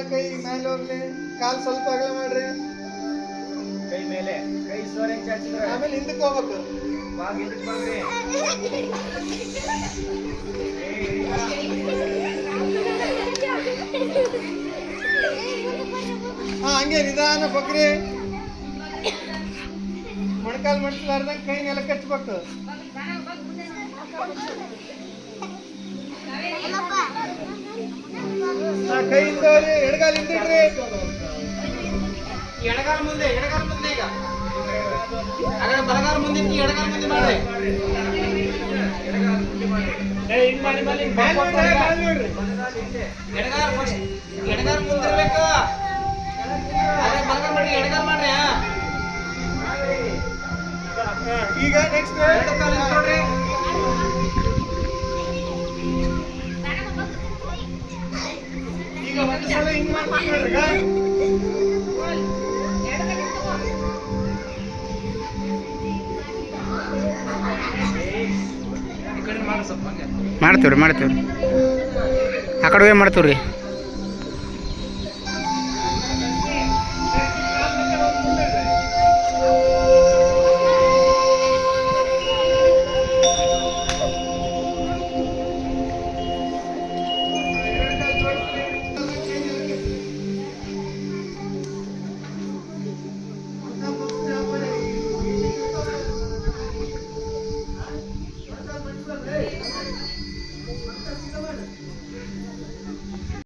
ಕೈ ಮೇಲೆ ಹೋಗ್ಲಿ, ಕಾಲು ಸ್ವಲ್ಪ ಅಗಲ ಮಾಡ್ರಿ. ಕೈ ಮೇಲೆ, ಕೈ ಸೋರೆ ಚಾಚಿದ್ರೆ ಆಮೇಲೆ ಹಿಂದಕ್ಕೆ ಹೋಗ್ಬೇಕು. ಹಿಂದಕ್ಕೆ ಬರ್ರಿ. ಹಂಗೆ ನಿಧಾನ ಬಗ್ರಿ. ಮೊಣಕಾಲು ಮಡಿಸ್ಲಾರ್ದಂಗೆ ಕೈ ನೆಲಕ್ಕೆ ಹಚ್ಬೇಕು. ಕೈ ಹಿಂದವ್ರಿ, ಎಡಗಾಲ ಹಿಂದಿಡ್ರಿ. ಎಡಗಾಲ ಮುಂದೆ, ಎಡಗಾಲ ಮುಂದೆ. ಈಗ ಹಾಗಾದ್ರೆ ಬಲಗಾಲ ಮುಂದೆ, ಎಡಗಾಲ ಮುಂದೆ ಮಾಡ್ರಿ. ಎಡಗಾಲ ಫಸ್ಟ್, ಎಡಗಾಲ ಮುಂದೆ ಇರ್ಬೇಕು. ಬಲಗಾಲ ಮಾಡಿ, ಎಡಗಾಲ ಮಾಡ್ರಿ. ಈಗ ನೆಕ್ಸ್ಟ್ ನೋಡ್ರಿ. ಈಗ ಒಂದು ಸಲ ಹಿಂಗ್ ಮಾಡ್ಬೇಕು. ಮಾಡ್ತೀವ್ರಿ ಆ ಕಡೆ ಮಾಡ್ತೀವ್ರಿ.